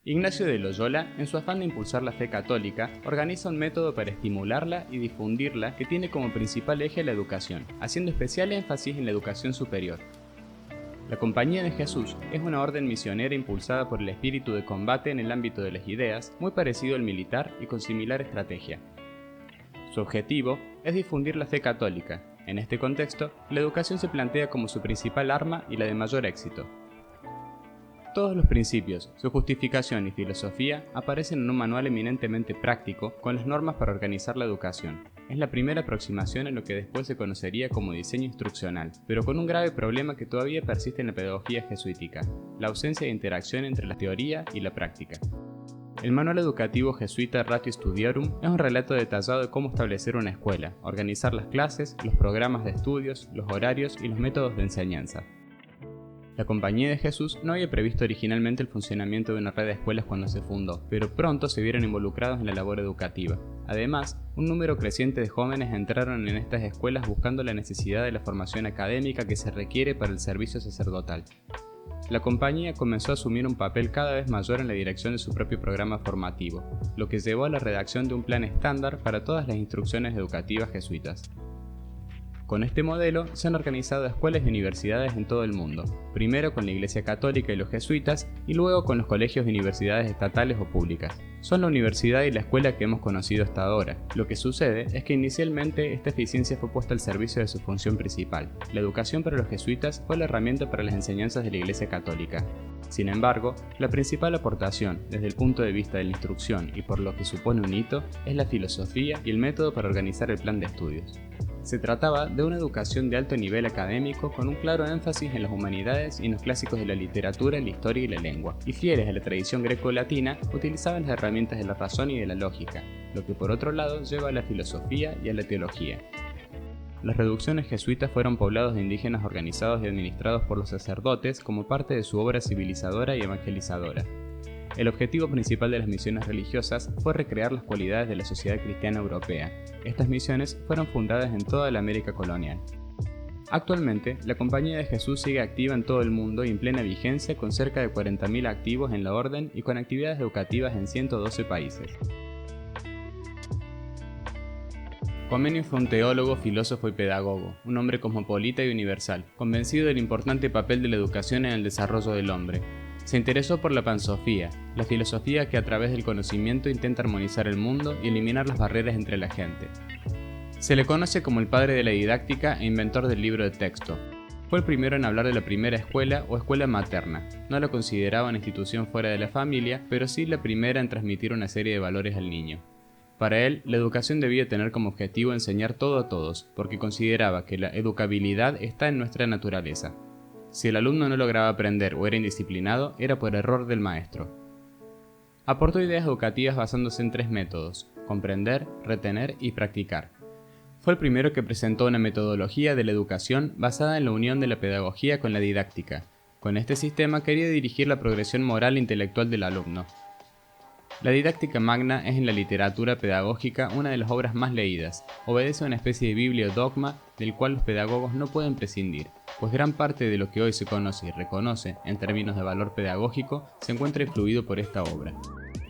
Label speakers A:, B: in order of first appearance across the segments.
A: Ignacio de Loyola, en su afán de impulsar la fe católica, organiza un método para estimularla y difundirla que tiene como principal eje la educación, haciendo especial énfasis en la educación superior. La Compañía de Jesús es una orden misionera impulsada por el espíritu de combate en el ámbito de las ideas, muy parecido al militar y con similar estrategia. Su objetivo es difundir la fe católica. En este contexto, la educación se plantea como su principal arma y la de mayor éxito. Todos los principios, su justificación y filosofía aparecen en un manual eminentemente práctico con las normas para organizar la educación. Es la primera aproximación a lo que después se conocería como diseño instruccional, pero con un grave problema que todavía persiste en la pedagogía jesuítica: la ausencia de interacción entre la teoría y la práctica. El manual educativo jesuita Ratio Studiorum es un relato detallado de cómo establecer una escuela, organizar las clases, los programas de estudios, los horarios y los métodos de enseñanza. La Compañía de Jesús no había previsto originalmente el funcionamiento de una red de escuelas cuando se fundó, pero pronto se vieron involucrados en la labor educativa. Además, un número creciente de jóvenes entraron en estas escuelas buscando la necesidad de la formación académica que se requiere para el servicio sacerdotal. La compañía comenzó a asumir un papel cada vez mayor en la dirección de su propio programa formativo, lo que llevó a la redacción de un plan estándar para todas las instrucciones educativas jesuitas. Con este modelo se han organizado escuelas y universidades en todo el mundo, primero con la Iglesia Católica y los jesuitas y luego con los colegios y universidades estatales o públicas. Son la universidad y la escuela que hemos conocido hasta ahora. Lo que sucede es que inicialmente esta eficiencia fue puesta al servicio de su función principal. La educación para los jesuitas fue la herramienta para las enseñanzas de la Iglesia Católica. Sin embargo, la principal aportación, desde el punto de vista de la instrucción y por lo que supone un hito, es la filosofía y el método para organizar el plan de estudios. Se trataba de una educación de alto nivel académico con un claro énfasis en las humanidades y en los clásicos de la literatura, la historia y la lengua, y fieles a la tradición greco-latina, utilizaban las herramientas de la razón y de la lógica, lo que por otro lado lleva a la filosofía y a la teología. Las reducciones jesuitas fueron poblados de indígenas organizados y administrados por los sacerdotes como parte de su obra civilizadora y evangelizadora. El objetivo principal de las misiones religiosas fue recrear las cualidades de la sociedad cristiana europea. Estas misiones fueron fundadas en toda la América colonial. Actualmente, la Compañía de Jesús sigue activa en todo el mundo y en plena vigencia con cerca de 40.000 activos en la orden y con actividades educativas en 112 países. Comenius fue un teólogo, filósofo y pedagogo, un hombre cosmopolita y universal, convencido del importante papel de la educación en el desarrollo del hombre. Se interesó por la pansofía, la filosofía que a través del conocimiento intenta armonizar el mundo y eliminar las barreras entre la gente. Se le conoce como el padre de la didáctica e inventor del libro de texto. Fue el primero en hablar de la primera escuela o escuela materna. No la consideraba una institución fuera de la familia, pero sí la primera en transmitir una serie de valores al niño. Para él, la educación debía tener como objetivo enseñar todo a todos, porque consideraba que la educabilidad está en nuestra naturaleza. Si el alumno no lograba aprender o era indisciplinado, era por error del maestro. Aportó ideas educativas basándose en 3 métodos: comprender, retener y practicar. Fue el primero que presentó una metodología de la educación basada en la unión de la pedagogía con la didáctica. Con este sistema quería dirigir la progresión moral e intelectual del alumno. La Didáctica Magna es en la literatura pedagógica una de las obras más leídas. Obedece a una especie de biblia o dogma del cual los pedagogos no pueden prescindir, pues gran parte de lo que hoy se conoce y reconoce en términos de valor pedagógico se encuentra influido por esta obra.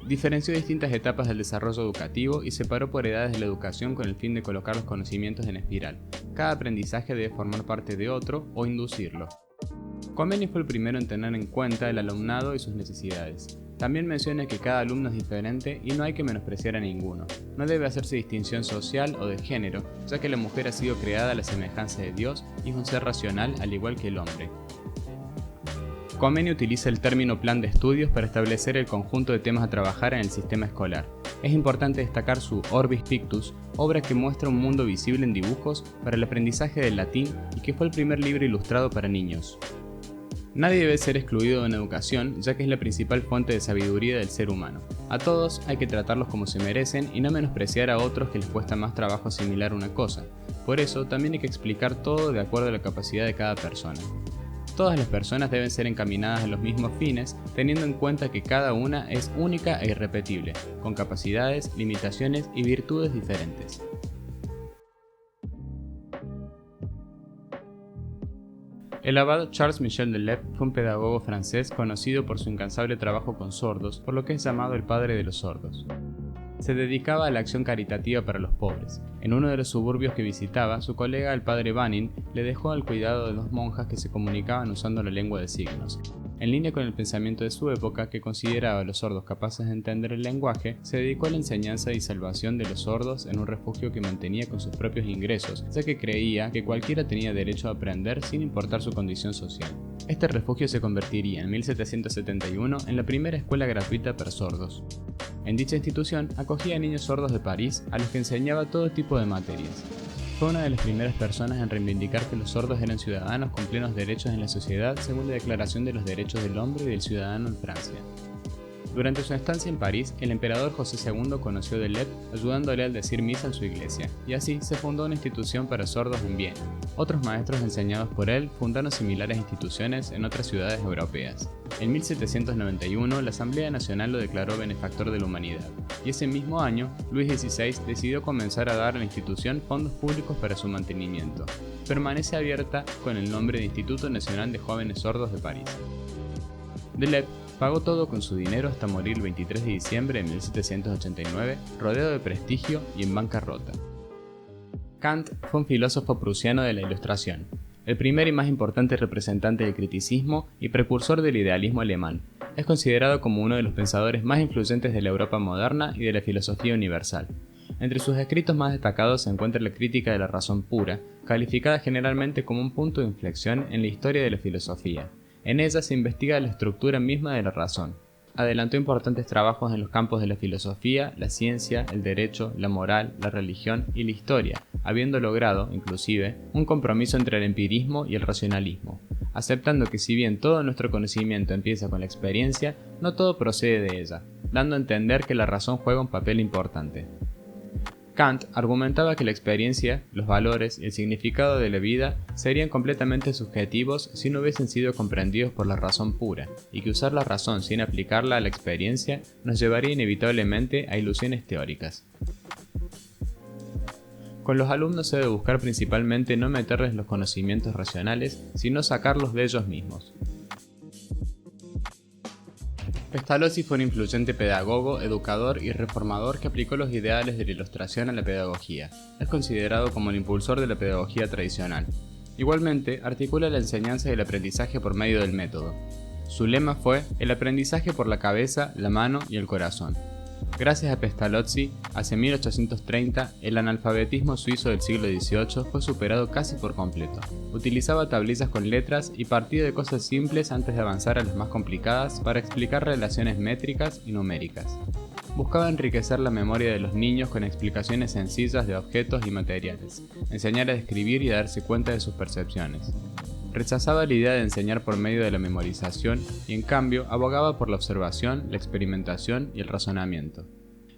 A: Diferenció distintas etapas del desarrollo educativo y separó por edades de la educación con el fin de colocar los conocimientos en espiral. Cada aprendizaje debe formar parte de otro o inducirlo. Comenius fue el primero en tener en cuenta el alumnado y sus necesidades. También menciona que cada alumno es diferente y no hay que menospreciar a ninguno. No debe hacerse distinción social o de género, ya que la mujer ha sido creada a la semejanza de Dios y es un ser racional al igual que el hombre. Comenius utiliza el término plan de estudios para establecer el conjunto de temas a trabajar en el sistema escolar. Es importante destacar su Orbis Pictus, obra que muestra un mundo visible en dibujos para el aprendizaje del latín y que fue el primer libro ilustrado para niños. Nadie debe ser excluido de una educación, ya que es la principal fuente de sabiduría del ser humano. A todos hay que tratarlos como se merecen y no menospreciar a otros que les cuesta más trabajo asimilar una cosa. Por eso, también hay que explicar todo de acuerdo a la capacidad de cada persona. Todas las personas deben ser encaminadas a los mismos fines, teniendo en cuenta que cada una es única e irrepetible, con capacidades, limitaciones y virtudes diferentes. El abad Charles-Michel Delep fue un pedagogo francés conocido por su incansable trabajo con sordos, por lo que es llamado el padre de los sordos. Se dedicaba a la acción caritativa para los pobres. En uno de los suburbios que visitaba, su colega el padre Banin le dejó al cuidado de dos monjas que se comunicaban usando la lengua de signos. En línea con el pensamiento de su época, que consideraba a los sordos capaces de entender el lenguaje, se dedicó a la enseñanza y salvación de los sordos en un refugio que mantenía con sus propios ingresos, ya que creía que cualquiera tenía derecho a aprender sin importar su condición social. Este refugio se convertiría en 1771 en la primera escuela gratuita para sordos. En dicha institución acogía a niños sordos de París a los que enseñaba todo tipo de materias. Fue una de las primeras personas en reivindicar que los sordos eran ciudadanos con plenos derechos en la sociedad según la Declaración de los Derechos del Hombre y del Ciudadano en Francia. Durante su estancia en París, el emperador José II conoció a Delep ayudándole al decir misa en su iglesia, y así se fundó una institución para sordos en Viena. Otros maestros enseñados por él fundaron similares instituciones en otras ciudades europeas. En 1791, la Asamblea Nacional lo declaró benefactor de la humanidad, y ese mismo año, Luis XVI decidió comenzar a dar a la institución fondos públicos para su mantenimiento. Permanece abierta con el nombre de Instituto Nacional de Jóvenes Sordos de París. Delep pagó todo con su dinero hasta morir el 23 de diciembre de 1789, rodeado de prestigio y en bancarrota. Kant fue un filósofo prusiano de la Ilustración, el primer y más importante representante del criticismo y precursor del idealismo alemán. Es considerado como uno de los pensadores más influyentes de la Europa moderna y de la filosofía universal. Entre sus escritos más destacados se encuentra la Crítica de la razón pura, calificada generalmente como un punto de inflexión en la historia de la filosofía. En ella se investiga la estructura misma de la razón. Adelantó importantes trabajos en los campos de la filosofía, la ciencia, el derecho, la moral, la religión y la historia, habiendo logrado, inclusive, un compromiso entre el empirismo y el racionalismo, aceptando que si bien todo nuestro conocimiento empieza con la experiencia, no todo procede de ella, dando a entender que la razón juega un papel importante. Kant argumentaba que la experiencia, los valores y el significado de la vida serían completamente subjetivos si no hubiesen sido comprendidos por la razón pura, y que usar la razón sin aplicarla a la experiencia nos llevaría inevitablemente a ilusiones teóricas. Con los alumnos se debe buscar principalmente no meterles los conocimientos racionales, sino sacarlos de ellos mismos. Pestalozzi fue un influyente pedagogo, educador y reformador que aplicó los ideales de la Ilustración a la pedagogía. Es considerado como el impulsor de la pedagogía tradicional. Igualmente, articula la enseñanza y el aprendizaje por medio del método. Su lema fue el aprendizaje por la cabeza, la mano y el corazón. Gracias a Pestalozzi, hacia 1830, el analfabetismo suizo del siglo XVIII fue superado casi por completo. Utilizaba tablillas con letras y partía de cosas simples antes de avanzar a las más complicadas para explicar relaciones métricas y numéricas. Buscaba enriquecer la memoria de los niños con explicaciones sencillas de objetos y materiales, enseñar a describir y a darse cuenta de sus percepciones. Rechazaba la idea de enseñar por medio de la memorización y en cambio abogaba por la observación, la experimentación y el razonamiento.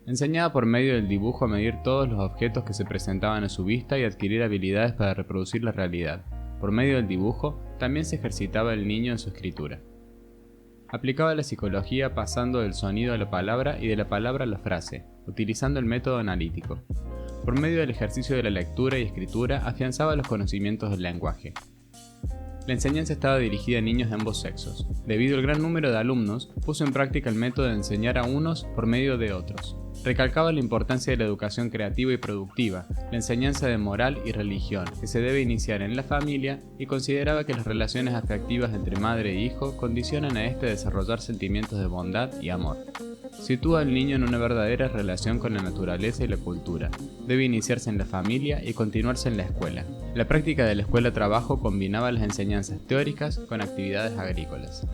A: Enseñaba por medio del dibujo a medir todos los objetos que se presentaban a su vista y adquirir habilidades para reproducir la realidad. Por medio del dibujo también se ejercitaba el niño en su escritura. Aplicaba la psicología pasando del sonido a la palabra y de la palabra a la frase, utilizando el método analítico. Por medio del ejercicio de la lectura y escritura afianzaba los conocimientos del lenguaje. La enseñanza estaba dirigida a niños de ambos sexos. Debido al gran número de alumnos, puso en práctica el método de enseñar a unos por medio de otros. Recalcaba la importancia de la educación creativa y productiva, la enseñanza de moral y religión, que se debe iniciar en la familia, y consideraba que las relaciones afectivas entre madre e hijo condicionan a éste a desarrollar sentimientos de bondad y amor. Sitúa al niño en una verdadera relación con la naturaleza y la cultura. Debe iniciarse en la familia y continuarse en la escuela. La práctica de la escuela-trabajo combinaba las enseñanzas teóricas con actividades agrícolas.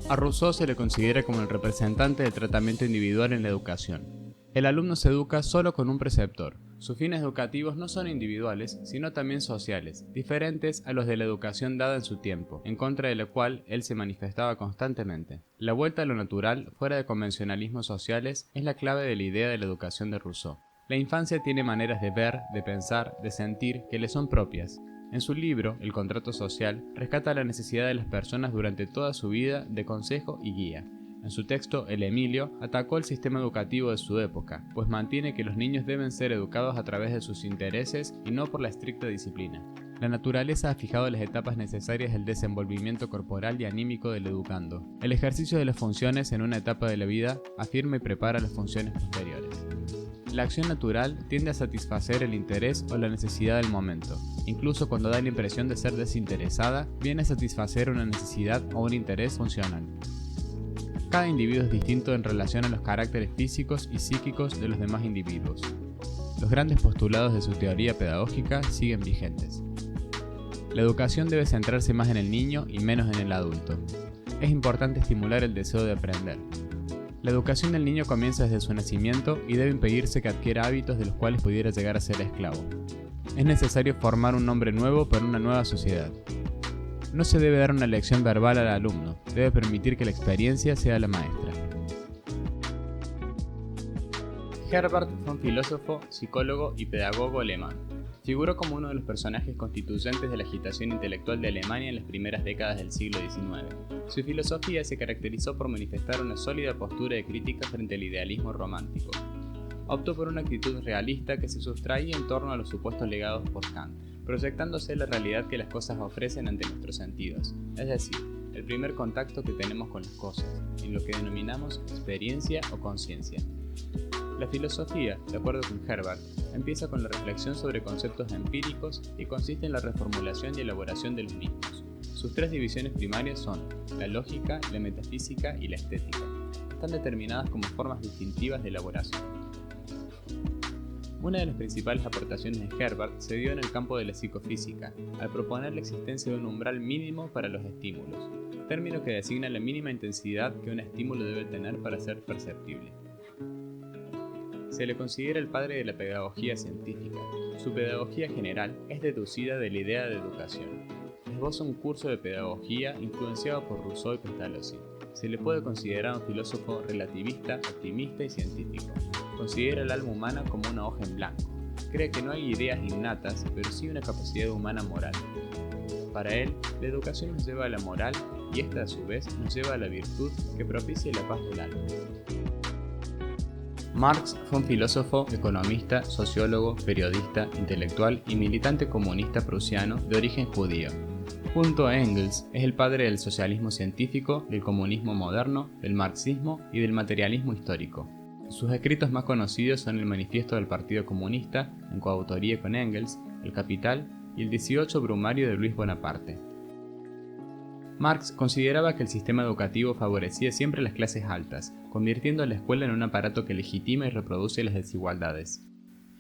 A: A Rousseau se le considera como el representante del tratamiento individual en la educación. El alumno se educa solo con un preceptor. Sus fines educativos no son individuales, sino también sociales, diferentes a los de la educación dada en su tiempo, en contra de la cual él se manifestaba constantemente. La vuelta a lo natural, fuera de convencionalismos sociales, es la clave de la idea de la educación de Rousseau. La infancia tiene maneras de ver, de pensar, de sentir que le son propias. En su libro, El contrato social, rescata la necesidad de las personas durante toda su vida de consejo y guía. En su texto, El Emilio atacó el sistema educativo de su época, pues mantiene que los niños deben ser educados a través de sus intereses y no por la estricta disciplina. La naturaleza ha fijado las etapas necesarias del desenvolvimiento corporal y anímico del educando. El ejercicio de las funciones en una etapa de la vida afirma y prepara las funciones posteriores. La acción natural tiende a satisfacer el interés o la necesidad del momento. Incluso cuando da la impresión de ser desinteresada, viene a satisfacer una necesidad o un interés funcional. Cada individuo es distinto en relación a los caracteres físicos y psíquicos de los demás individuos. Los grandes postulados de su teoría pedagógica siguen vigentes. La educación debe centrarse más en el niño y menos en el adulto. Es importante estimular el deseo de aprender. La educación del niño comienza desde su nacimiento y debe impedirse que adquiera hábitos de los cuales pudiera llegar a ser esclavo. Es necesario formar un hombre nuevo para una nueva sociedad. No se debe dar una lección verbal al alumno, debe permitir que la experiencia sea la maestra. Herbart fue un filósofo, psicólogo y pedagogo alemán. Figuró como uno de los personajes constituyentes de la agitación intelectual de Alemania en las primeras décadas del siglo XIX. Su filosofía se caracterizó por manifestar una sólida postura de crítica frente al idealismo romántico. Optó por una actitud realista que se sustraía en torno a los supuestos legados por Kant, proyectándose la realidad que las cosas ofrecen ante nuestros sentidos, es decir, el primer contacto que tenemos con las cosas, en lo que denominamos experiencia o conciencia. La filosofía, de acuerdo con Herbart, empieza con la reflexión sobre conceptos empíricos y consiste en la reformulación y elaboración de los mismos. Sus tres divisiones primarias son la lógica, la metafísica y la estética. Están determinadas como formas distintivas de elaboración. Una de las principales aportaciones de Herbart se dio en el campo de la psicofísica, al proponer la existencia de un umbral mínimo para los estímulos, término que designa la mínima intensidad que un estímulo debe tener para ser perceptible. Se le considera el padre de la pedagogía científica. Su pedagogía general es deducida de la idea de educación. Esboza un curso de pedagogía influenciado por Rousseau y Pestalozzi. Se le puede considerar un filósofo relativista, optimista y científico. Considera el alma humana como una hoja en blanco. Cree que no hay ideas innatas, pero sí una capacidad humana moral. Para él, la educación nos lleva a la moral y esta a su vez nos lleva a la virtud que propicia la paz del alma. Marx fue un filósofo, economista, sociólogo, periodista, intelectual y militante comunista prusiano de origen judío. Junto a Engels, es el padre del socialismo científico, del comunismo moderno, del marxismo y del materialismo histórico. Sus escritos más conocidos son el Manifiesto del Partido Comunista, en coautoría con Engels, El Capital y el 18 Brumario de Luis Bonaparte. Marx consideraba que el sistema educativo favorecía siempre a las clases altas, convirtiendo a la escuela en un aparato que legitima y reproduce las desigualdades.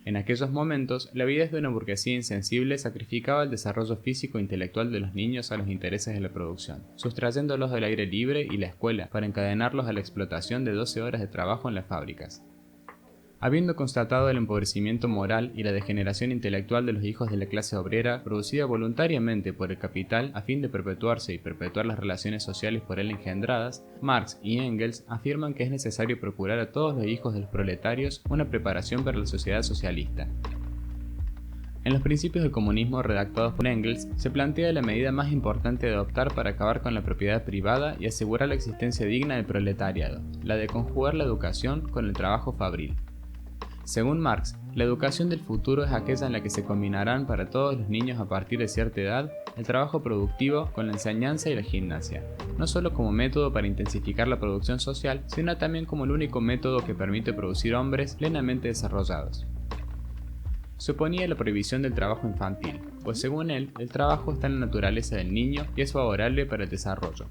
A: En aquellos momentos, la avidez de una burguesía insensible sacrificaba el desarrollo físico e intelectual de los niños a los intereses de la producción, sustrayéndolos del aire libre y la escuela para encadenarlos a la explotación de 12 horas de trabajo en las fábricas. Habiendo constatado el empobrecimiento moral y la degeneración intelectual de los hijos de la clase obrera, producida voluntariamente por el capital a fin de perpetuarse y perpetuar las relaciones sociales por él engendradas, Marx y Engels afirman que es necesario procurar a todos los hijos de los proletarios una preparación para la sociedad socialista. En los principios del comunismo redactados por Engels, se plantea la medida más importante de adoptar para acabar con la propiedad privada y asegurar la existencia digna del proletariado, la de conjugar la educación con el trabajo fabril. Según Marx, la educación del futuro es aquella en la que se combinarán para todos los niños a partir de cierta edad el trabajo productivo con la enseñanza y la gimnasia, no solo como método para intensificar la producción social, sino también como el único método que permite producir hombres plenamente desarrollados. Se oponía a la prohibición del trabajo infantil, pues según él, el trabajo está en la naturaleza del niño y es favorable para el desarrollo.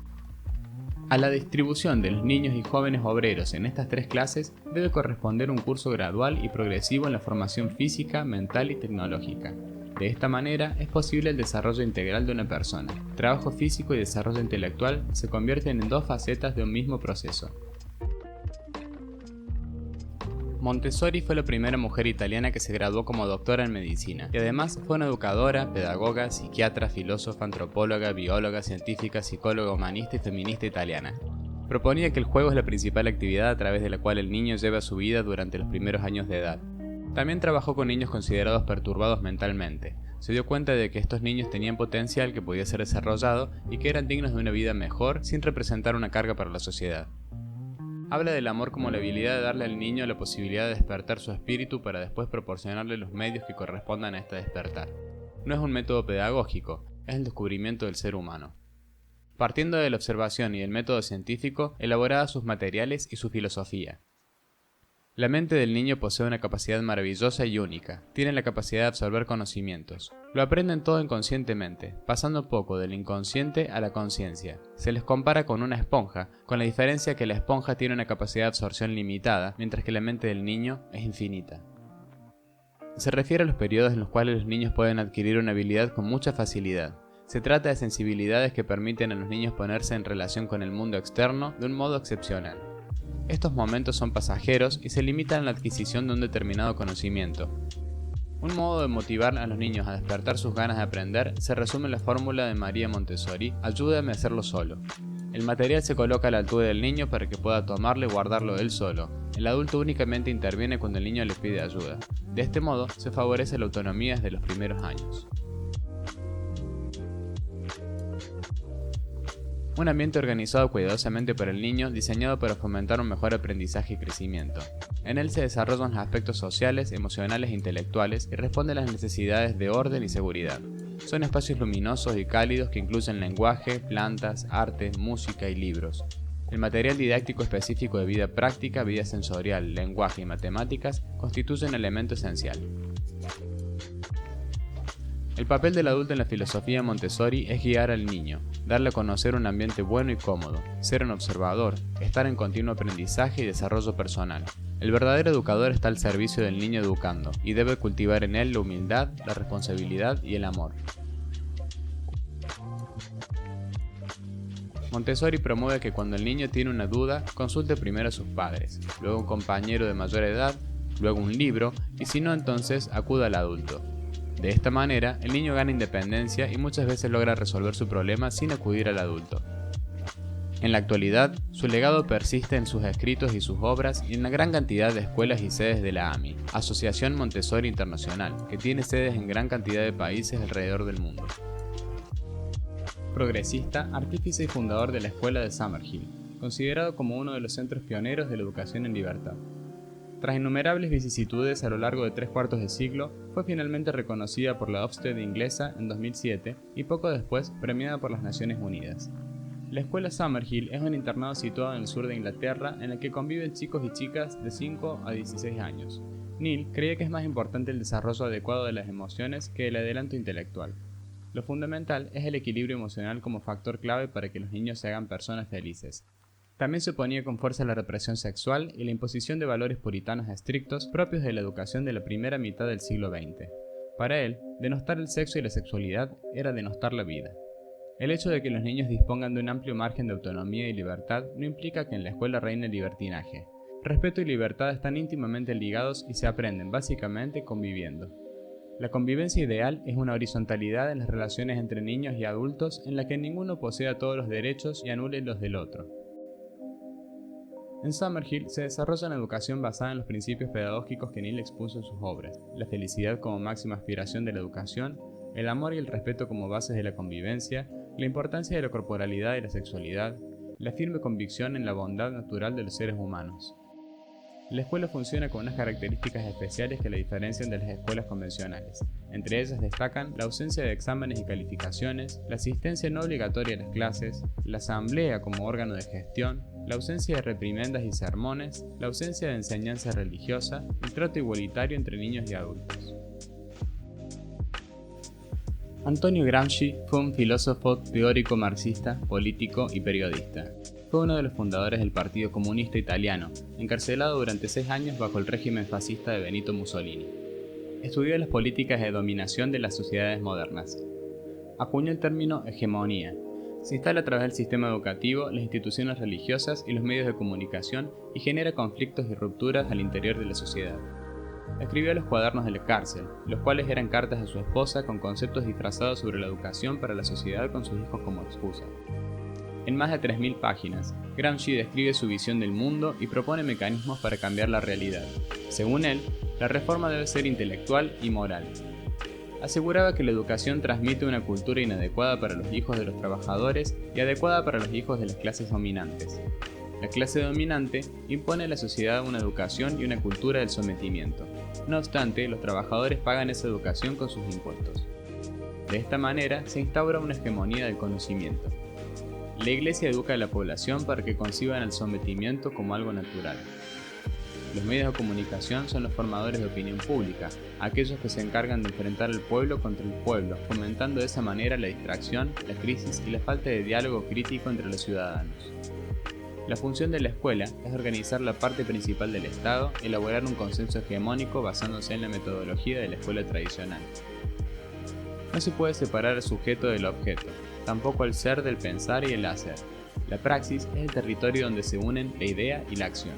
A: A la distribución de los niños y jóvenes obreros en estas tres clases debe corresponder un curso gradual y progresivo en la formación física, mental y tecnológica. De esta manera es posible el desarrollo integral de una persona. Trabajo físico y desarrollo intelectual se convierten en dos facetas de un mismo proceso. Montessori fue la primera mujer italiana que se graduó como doctora en medicina, y además fue una educadora, pedagoga, psiquiatra, filósofa, antropóloga, bióloga, científica, psicóloga, humanista y feminista italiana. Proponía que el juego es la principal actividad a través de la cual el niño lleva su vida durante los primeros años de edad. También trabajó con niños considerados perturbados mentalmente. Se dio cuenta de que estos niños tenían potencial que podía ser desarrollado y que eran dignos de una vida mejor sin representar una carga para la sociedad. Habla del amor como la habilidad de darle al niño la posibilidad de despertar su espíritu para después proporcionarle los medios que correspondan a este despertar. no es un método pedagógico, es el descubrimiento del ser humano. Partiendo de la observación y del método científico, elaboraba sus materiales y su filosofía. La mente del niño posee una capacidad maravillosa y única, tiene la capacidad de absorber conocimientos. Lo aprenden todo inconscientemente, pasando poco del inconsciente a la conciencia. Se les compara con una esponja, con la diferencia que la esponja tiene una capacidad de absorción limitada, mientras que la mente del niño es infinita. Se refiere a los periodos en los cuales los niños pueden adquirir una habilidad con mucha facilidad. Se trata de sensibilidades que permiten a los niños ponerse en relación con el mundo externo de un modo excepcional. Estos momentos son pasajeros y se limitan a la adquisición de un determinado conocimiento. Un modo de motivar a los niños a despertar sus ganas de aprender se resume en la fórmula de María Montessori: ayúdame a hacerlo solo. El material se coloca a la altura del niño para que pueda tomarlo y guardarlo él solo. El adulto únicamente interviene cuando el niño le pide ayuda. De este modo, se favorece la autonomía desde los primeros años. Un ambiente organizado cuidadosamente para el niño, diseñado para fomentar un mejor aprendizaje y crecimiento. En él se desarrollan los aspectos sociales, emocionales e intelectuales y responde a las necesidades de orden y seguridad. Son espacios luminosos y cálidos que incluyen lenguaje, plantas, arte, música y libros. El material didáctico específico de vida práctica, vida sensorial, lenguaje y matemáticas constituye un elemento esencial. El papel del adulto en la filosofía Montessori es guiar al niño, darle a conocer un ambiente bueno y cómodo, ser un observador, estar en continuo aprendizaje y desarrollo personal. El verdadero educador está al servicio del niño educando y debe cultivar en él la humildad, la responsabilidad y el amor. Montessori promueve que cuando el niño tiene una duda, consulte primero a sus padres, luego a un compañero de mayor edad, luego un libro y si no, entonces acuda al adulto. De esta manera, el niño gana independencia y muchas veces logra resolver su problema sin acudir al adulto. En la actualidad, su legado persiste en sus escritos y sus obras y en la gran cantidad de escuelas y sedes de la AMI, Asociación Montessori Internacional, que tiene sedes en gran cantidad de países alrededor del mundo. Progresista, artífice y fundador de la Escuela de Summerhill, considerado como uno de los centros pioneros de la educación en libertad. Tras innumerables vicisitudes a lo largo de 3/4 de siglo, fue finalmente reconocida por la Ofsted inglesa en 2007 y poco después premiada por las Naciones Unidas. La escuela Summerhill es un internado situado en el sur de Inglaterra en el que conviven chicos y chicas de 5 a 16 años. Neil creía que es más importante el desarrollo adecuado de las emociones que el adelanto intelectual. Lo fundamental es el equilibrio emocional como factor clave para que los niños se hagan personas felices. También se oponía con fuerza a la represión sexual y la imposición de valores puritanos estrictos propios de la educación de la primera mitad del siglo XX. Para él, denostar el sexo y la sexualidad era denostar la vida. El hecho de que los niños dispongan de un amplio margen de autonomía y libertad no implica que en la escuela reine el libertinaje. Respeto y libertad están íntimamente ligados y se aprenden básicamente conviviendo. La convivencia ideal es una horizontalidad en las relaciones entre niños y adultos en la que ninguno posea todos los derechos y anule los del otro. En Summerhill se desarrolla una educación basada en los principios pedagógicos que Neil expuso en sus obras: la felicidad como máxima aspiración de la educación, el amor y el respeto como bases de la convivencia, la importancia de la corporalidad y la sexualidad, la firme convicción en la bondad natural de los seres humanos. La escuela funciona con unas características especiales que la diferencian de las escuelas convencionales. Entre ellas destacan la ausencia de exámenes y calificaciones, la asistencia no obligatoria a las clases, la asamblea como órgano de gestión, la ausencia de reprimendas y sermones, la ausencia de enseñanza religiosa, el trato igualitario entre niños y adultos. Antonio Gramsci fue un filósofo, teórico marxista, político y periodista. Fue uno de los fundadores del Partido Comunista Italiano, encarcelado durante 6 años bajo el régimen fascista de Benito Mussolini. Estudió las políticas de dominación de las sociedades modernas. Acuñó el término hegemonía. Se instala a través del sistema educativo, las instituciones religiosas y los medios de comunicación y genera conflictos y rupturas al interior de la sociedad. Escribió los cuadernos de la cárcel, los cuales eran cartas a su esposa con conceptos disfrazados sobre la educación para la sociedad con sus hijos como excusa. En más de 3.000 páginas, Gramsci describe su visión del mundo y propone mecanismos para cambiar la realidad. Según él, la reforma debe ser intelectual y moral. Aseguraba que la educación transmite una cultura inadecuada para los hijos de los trabajadores y adecuada para los hijos de las clases dominantes. La clase dominante impone a la sociedad una educación y una cultura del sometimiento. No obstante, los trabajadores pagan esa educación con sus impuestos. De esta manera se instaura una hegemonía del conocimiento. La Iglesia educa a la población para que conciban el sometimiento como algo natural. Los medios de comunicación son los formadores de opinión pública, aquellos que se encargan de enfrentar al pueblo contra el pueblo, fomentando de esa manera la distracción, la crisis y la falta de diálogo crítico entre los ciudadanos. La función de la escuela es organizar la parte principal del Estado y elaborar un consenso hegemónico basándose en la metodología de la escuela tradicional. No se puede separar al sujeto del objeto, tampoco al ser del pensar y el hacer. La praxis es el territorio donde se unen la idea y la acción.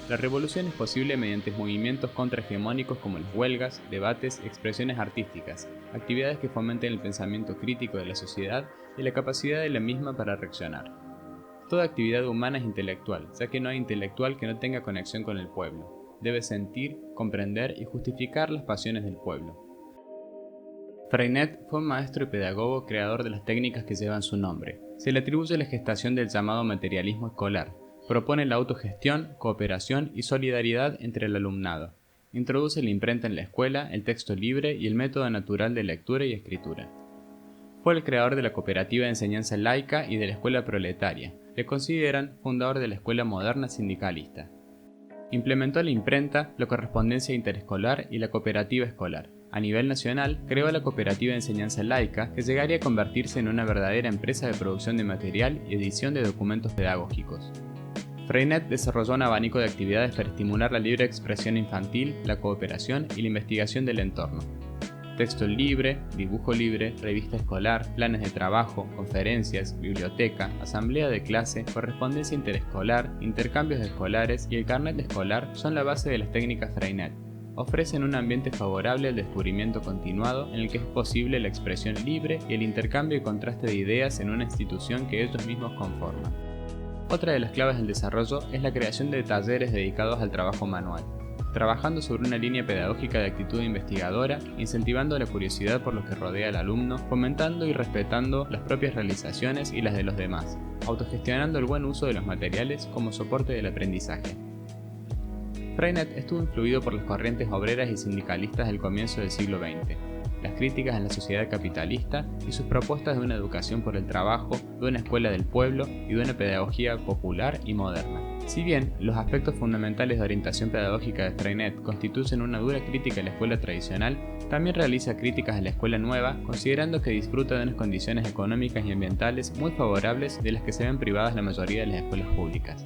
A: La revolución es posible mediante movimientos contrahegemónicos como las huelgas, debates, expresiones artísticas, actividades que fomenten el pensamiento crítico de la sociedad y la capacidad de la misma para reaccionar. Toda actividad humana es intelectual, ya que no hay intelectual que no tenga conexión con el pueblo. Debe sentir, comprender y justificar las pasiones del pueblo. Freinet fue un maestro y pedagogo creador de las técnicas que llevan su nombre. Se le atribuye la gestación del llamado materialismo escolar. Propone la autogestión, cooperación y solidaridad entre el alumnado. Introduce la imprenta en la escuela, el texto libre y el método natural de lectura y escritura. Fue el creador de la cooperativa de enseñanza laica y de la escuela proletaria. Le consideran fundador de la escuela moderna sindicalista. Implementó la imprenta, la correspondencia interescolar y la cooperativa escolar. A nivel nacional, creó la cooperativa de enseñanza laica, que llegaría a convertirse en una verdadera empresa de producción de material y edición de documentos pedagógicos. Freinet desarrolló un abanico de actividades para estimular la libre expresión infantil, la cooperación y la investigación del entorno. Texto libre, dibujo libre, revista escolar, planes de trabajo, conferencias, biblioteca, asamblea de clase, correspondencia interescolar, intercambios escolares y el carnet escolar son la base de las técnicas Freinet. Ofrecen un ambiente favorable al descubrimiento continuado en el que es posible la expresión libre y el intercambio y contraste de ideas en una institución que ellos mismos conforman. Otra de las claves del desarrollo es la creación de talleres dedicados al trabajo manual, trabajando sobre una línea pedagógica de actitud investigadora, incentivando la curiosidad por lo que rodea al alumno, fomentando y respetando las propias realizaciones y las de los demás, autogestionando el buen uso de los materiales como soporte del aprendizaje. Freinet estuvo influido por las corrientes obreras y sindicalistas del comienzo del siglo XX, las críticas en la sociedad capitalista y sus propuestas de una educación por el trabajo, de una escuela del pueblo y de una pedagogía popular y moderna. Si bien los aspectos fundamentales de orientación pedagógica de Freinet constituyen una dura crítica a la escuela tradicional, también realiza críticas a la escuela nueva, considerando que disfruta de unas condiciones económicas y ambientales muy favorables de las que se ven privadas la mayoría de las escuelas públicas.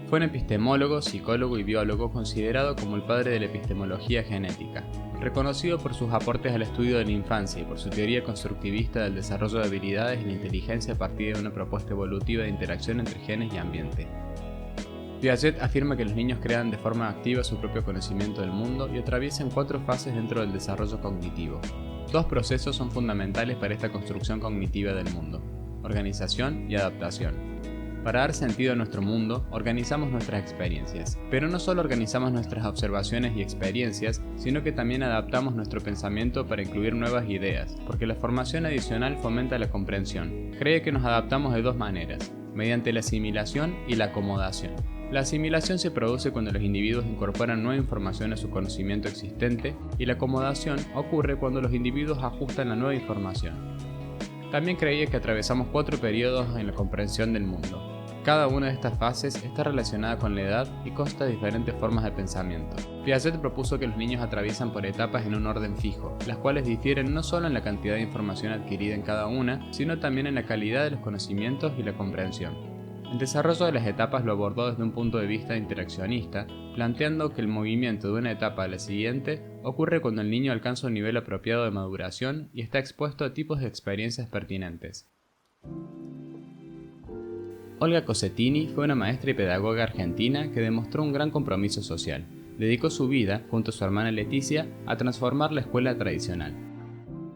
A: Fue un epistemólogo, psicólogo y biólogo considerado como el padre de la epistemología genética, reconocido por sus aportes al estudio de la infancia y por su teoría constructivista del desarrollo de habilidades y la inteligencia a partir de una propuesta evolutiva de interacción entre genes y ambiente. Piaget afirma que los niños crean de forma activa su propio conocimiento del mundo y atraviesan 4 fases dentro del desarrollo cognitivo. 2 procesos son fundamentales para esta construcción cognitiva del mundo: organización y adaptación. Para dar sentido a nuestro mundo, organizamos nuestras experiencias. Pero no solo organizamos nuestras observaciones y experiencias, sino que también adaptamos nuestro pensamiento para incluir nuevas ideas, porque la formación adicional fomenta la comprensión. Cree que nos adaptamos de 2 maneras, mediante la asimilación y la acomodación. La asimilación se produce cuando los individuos incorporan nueva información a su conocimiento existente, y la acomodación ocurre cuando los individuos ajustan la nueva información. También creía que atravesamos 4 periodos en la comprensión del mundo. Cada una de estas fases está relacionada con la edad y consta de diferentes formas de pensamiento. Piaget propuso que los niños atraviesan por etapas en un orden fijo, las cuales difieren no solo en la cantidad de información adquirida en cada una, sino también en la calidad de los conocimientos y la comprensión. El desarrollo de las etapas lo abordó desde un punto de vista interaccionista, planteando que el movimiento de una etapa a la siguiente ocurre cuando el niño alcanza un nivel apropiado de maduración y está expuesto a tipos de experiencias pertinentes. Olga Cosentini fue una maestra y pedagoga argentina que demostró un gran compromiso social. Dedicó su vida, junto a su hermana Leticia, a transformar la escuela tradicional.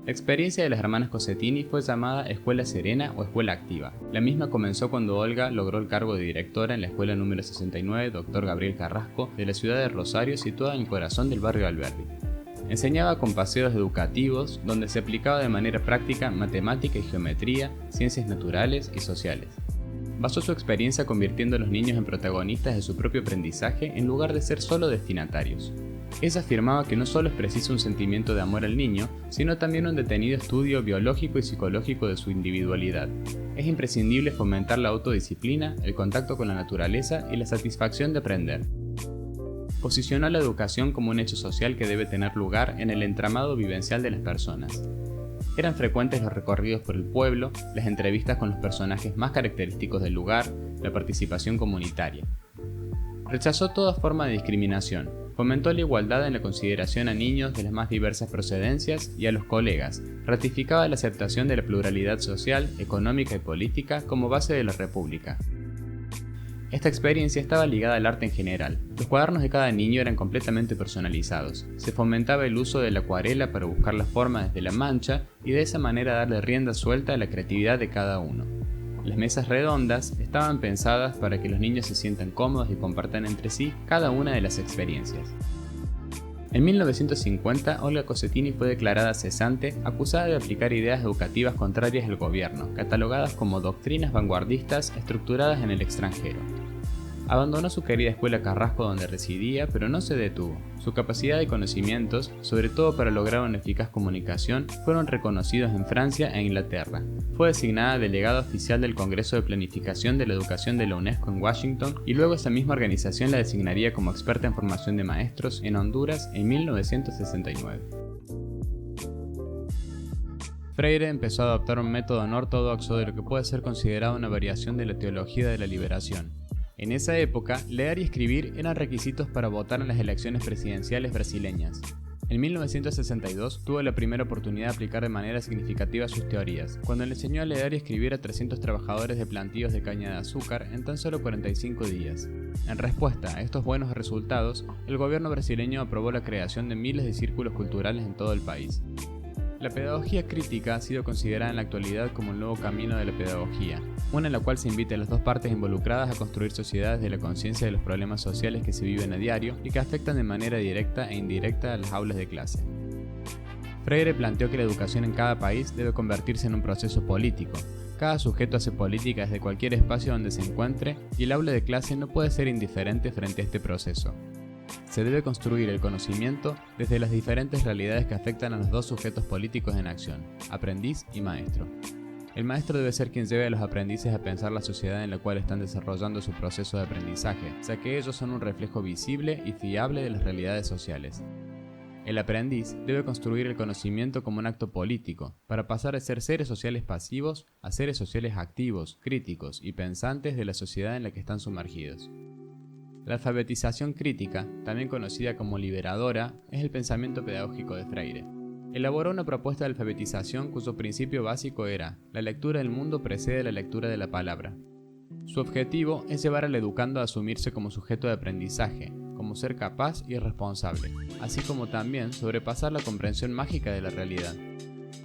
A: La experiencia de las hermanas Cosentini fue llamada Escuela Serena o Escuela Activa. La misma comenzó cuando Olga logró el cargo de directora en la escuela número 69 Dr. Gabriel Carrasco de la ciudad de Rosario, situada en el corazón del barrio Alberdi. Enseñaba con paseos educativos donde se aplicaba de manera práctica matemática y geometría, ciencias naturales y sociales. Basó su experiencia convirtiendo a los niños en protagonistas de su propio aprendizaje en lugar de ser solo destinatarios. Ella afirmaba que no solo es preciso un sentimiento de amor al niño, sino también un detenido estudio biológico y psicológico de su individualidad. Es imprescindible fomentar la autodisciplina, el contacto con la naturaleza y la satisfacción de aprender. Posicionó la educación como un hecho social que debe tener lugar en el entramado vivencial de las personas. Eran frecuentes los recorridos por el pueblo, las entrevistas con los personajes más característicos del lugar, la participación comunitaria. Rechazó toda forma de discriminación, fomentó la igualdad en la consideración a niños de las más diversas procedencias y a los colegas, ratificaba la aceptación de la pluralidad social, económica y política como base de la República. Esta experiencia estaba ligada al arte en general. Los cuadernos de cada niño eran completamente personalizados. Se fomentaba el uso de la acuarela para buscar la forma desde la mancha y de esa manera darle rienda suelta a la creatividad de cada uno. Las mesas redondas estaban pensadas para que los niños se sientan cómodos y compartan entre sí cada una de las experiencias. En 1950, Olga Cosentini fue declarada cesante, acusada de aplicar ideas educativas contrarias al gobierno, catalogadas como doctrinas vanguardistas estructuradas en el extranjero. Abandonó su querida escuela Carrasco donde residía, pero no se detuvo. Su capacidad y conocimientos, sobre todo para lograr una eficaz comunicación, fueron reconocidos en Francia e Inglaterra. Fue designada delegada oficial del Congreso de Planificación de la Educación de la UNESCO en Washington y luego esa misma organización la designaría como experta en formación de maestros en Honduras en 1969. Freire empezó a adoptar un método no ortodoxo de lo que puede ser considerado una variación de la teología de la liberación. En esa época, leer y escribir eran requisitos para votar en las elecciones presidenciales brasileñas. En 1962 tuvo la primera oportunidad de aplicar de manera significativa sus teorías, cuando le enseñó a leer y escribir a 300 trabajadores de plantíos de caña de azúcar en tan solo 45 días. En respuesta a estos buenos resultados, el gobierno brasileño aprobó la creación de miles de círculos culturales en todo el país. La pedagogía crítica ha sido considerada en la actualidad como el nuevo camino de la pedagogía, una en la cual se invita a las dos partes involucradas a construir sociedades de la conciencia de los problemas sociales que se viven a diario y que afectan de manera directa e indirecta a las aulas de clase. Freire planteó que la educación en cada país debe convertirse en un proceso político. Cada sujeto hace política desde cualquier espacio donde se encuentre y el aula de clase no puede ser indiferente frente a este proceso. Se debe construir el conocimiento desde las diferentes realidades que afectan a los dos sujetos políticos en acción, aprendiz y maestro. El maestro debe ser quien lleve a los aprendices a pensar la sociedad en la cual están desarrollando su proceso de aprendizaje, ya que ellos son un reflejo visible y fiable de las realidades sociales. El aprendiz debe construir el conocimiento como un acto político, para pasar de ser seres sociales pasivos a seres sociales activos, críticos y pensantes de la sociedad en la que están sumergidos. La alfabetización crítica, también conocida como liberadora, es el pensamiento pedagógico de Freire. Elaboró una propuesta de alfabetización cuyo principio básico era: la lectura del mundo precede la lectura de la palabra. Su objetivo es llevar al educando a asumirse como sujeto de aprendizaje, como ser capaz y responsable, así como también sobrepasar la comprensión mágica de la realidad.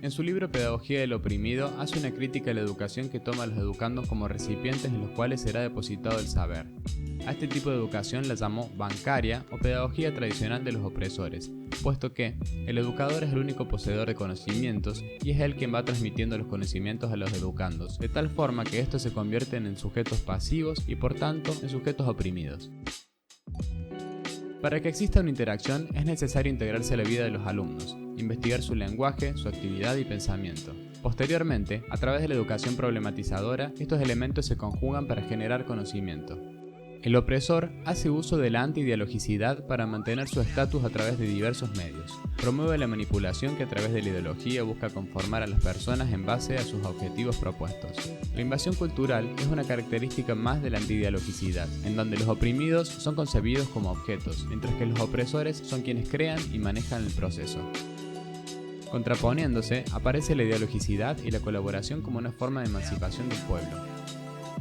A: En su libro Pedagogía del oprimido hace una crítica a la educación que toma a los educandos como recipientes en los cuales será depositado el saber. A este tipo de educación la llamó bancaria o pedagogía tradicional de los opresores, puesto que el educador es el único poseedor de conocimientos y es él quien va transmitiendo los conocimientos a los educandos, de tal forma que estos se convierten en sujetos pasivos y por tanto en sujetos oprimidos. Para que exista una interacción es necesario integrarse a la vida de los alumnos, investigar su lenguaje, su actividad y pensamiento. Posteriormente, a través de la educación problematizadora, estos elementos se conjugan para generar conocimiento. El opresor hace uso de la anti-ideologicidad para mantener su estatus a través de diversos medios. Promueve la manipulación que a través de la ideología busca conformar a las personas en base a sus objetivos propuestos. La invasión cultural es una característica más de la anti-ideologicidad, en donde los oprimidos son concebidos como objetos, mientras que los opresores son quienes crean y manejan el proceso. Contraponiéndose, aparece la ideologicidad y la colaboración como una forma de emancipación del pueblo.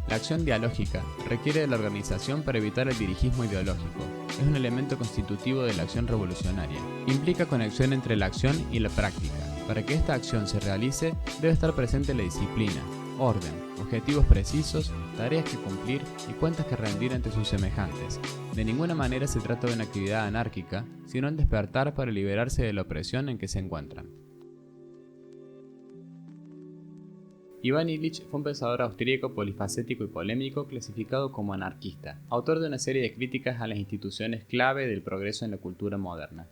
A: La acción dialógica requiere de la organización para evitar el dirigismo ideológico. Es un elemento constitutivo de la acción revolucionaria. Implica conexión entre la acción y la práctica. Para que esta acción se realice, debe estar presente la disciplina, orden, objetivos precisos, tareas que cumplir y cuentas que rendir ante sus semejantes. De ninguna manera se trata de una actividad anárquica, sino en despertar para liberarse de la opresión en que se encuentran. Iván Illich fue un pensador austríaco polifacético y polémico clasificado como anarquista, autor de una serie de críticas a las instituciones clave del progreso en la cultura moderna.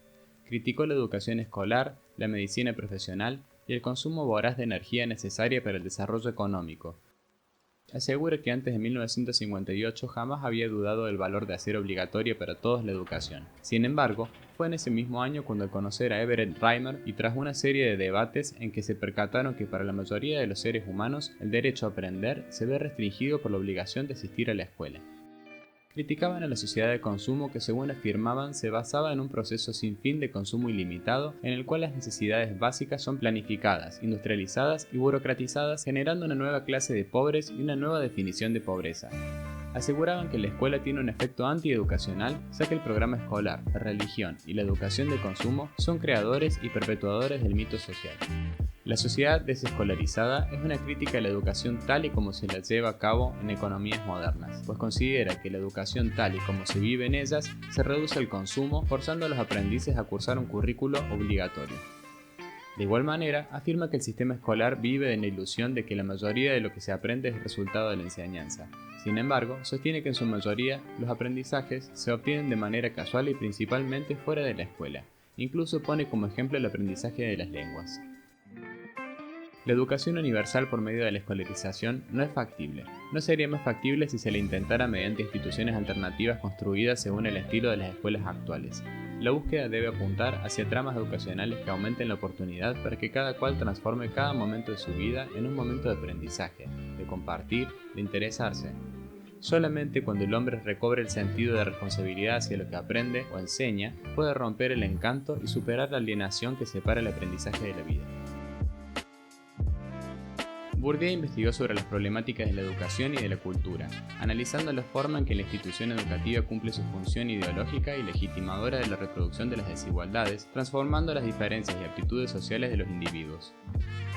A: Criticó la educación escolar, la medicina profesional y el consumo voraz de energía necesaria para el desarrollo económico. Asegura que antes de 1958 jamás había dudado del valor de hacer obligatoria para todos la educación. Sin embargo, fue en ese mismo año cuando al conocer a Everett Reimer y tras una serie de debates en que se percataron que para la mayoría de los seres humanos el derecho a aprender se ve restringido por la obligación de asistir a la escuela. Criticaban a la sociedad de consumo que, según afirmaban, se basaba en un proceso sin fin de consumo ilimitado en el cual las necesidades básicas son planificadas, industrializadas y burocratizadas, generando una nueva clase de pobres y una nueva definición de pobreza. Aseguraban que la escuela tiene un efecto antieducacional, ya que el programa escolar, la religión y la educación de consumo son creadores y perpetuadores del mito social. La sociedad desescolarizada es una crítica a la educación tal y como se la lleva a cabo en economías modernas, pues considera que la educación tal y como se vive en ellas se reduce al consumo, forzando a los aprendices a cursar un currículo obligatorio. De igual manera, afirma que el sistema escolar vive en la ilusión de que la mayoría de lo que se aprende es resultado de la enseñanza. Sin embargo, sostiene que en su mayoría los aprendizajes se obtienen de manera casual y principalmente fuera de la escuela. Incluso pone como ejemplo el aprendizaje de las lenguas. La educación universal por medio de la escolarización no es factible. No sería más factible si se la intentara mediante instituciones alternativas construidas según el estilo de las escuelas actuales. La búsqueda debe apuntar hacia tramas educacionales que aumenten la oportunidad para que cada cual transforme cada momento de su vida en un momento de aprendizaje, de compartir, de interesarse. Solamente cuando el hombre recobre el sentido de responsabilidad hacia lo que aprende o enseña, puede romper el encanto y superar la alienación que separa el aprendizaje de la vida. Bourdieu investigó sobre las problemáticas de la educación y de la cultura, analizando la forma en que la institución educativa cumple su función ideológica y legitimadora de la reproducción de las desigualdades, transformando las diferencias y aptitudes sociales de los individuos.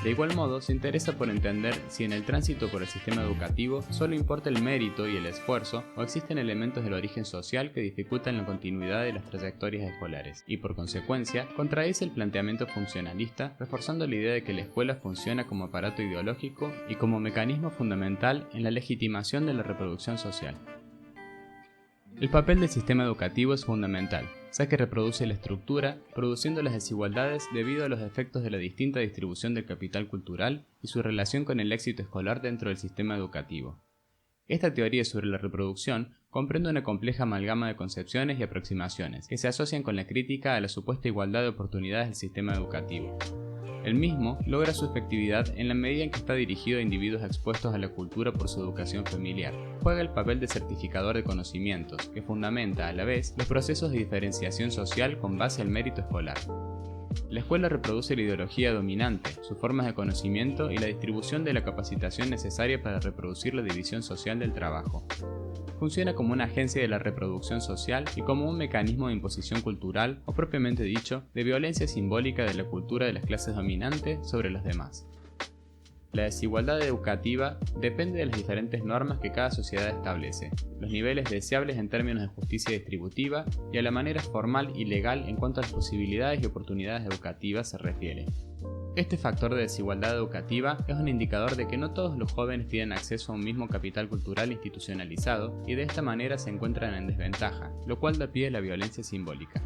A: De igual modo, se interesa por entender si en el tránsito por el sistema educativo solo importa el mérito y el esfuerzo o existen elementos del origen social que dificultan la continuidad de las trayectorias escolares, y por consecuencia, contradice el planteamiento funcionalista, reforzando la idea de que la escuela funciona como aparato ideológico y como mecanismo fundamental en la legitimación de la reproducción social. El papel del sistema educativo es fundamental, ya que reproduce la estructura, produciendo las desigualdades debido a los efectos de la distinta distribución del capital cultural y su relación con el éxito escolar dentro del sistema educativo. Esta teoría sobre la reproducción comprende una compleja amalgama de concepciones y aproximaciones que se asocian con la crítica a la supuesta igualdad de oportunidades del sistema educativo. El mismo logra su efectividad en la medida en que está dirigido a individuos expuestos a la cultura por su educación familiar. Juega el papel de certificador de conocimientos, que fundamenta a la vez los procesos de diferenciación social con base al mérito escolar. La escuela reproduce la ideología dominante, sus formas de conocimiento y la distribución de la capacitación necesaria para reproducir la división social del trabajo. Funciona como una agencia de la reproducción social y como un mecanismo de imposición cultural, o propiamente dicho, de violencia simbólica de la cultura de las clases dominantes sobre los demás. La desigualdad educativa depende de las diferentes normas que cada sociedad establece, los niveles deseables en términos de justicia distributiva y a la manera formal y legal en cuanto a las posibilidades y oportunidades educativas se refiere. Este factor de desigualdad educativa es un indicador de que no todos los jóvenes tienen acceso a un mismo capital cultural institucionalizado y de esta manera se encuentran en desventaja, lo cual da pie a la violencia simbólica.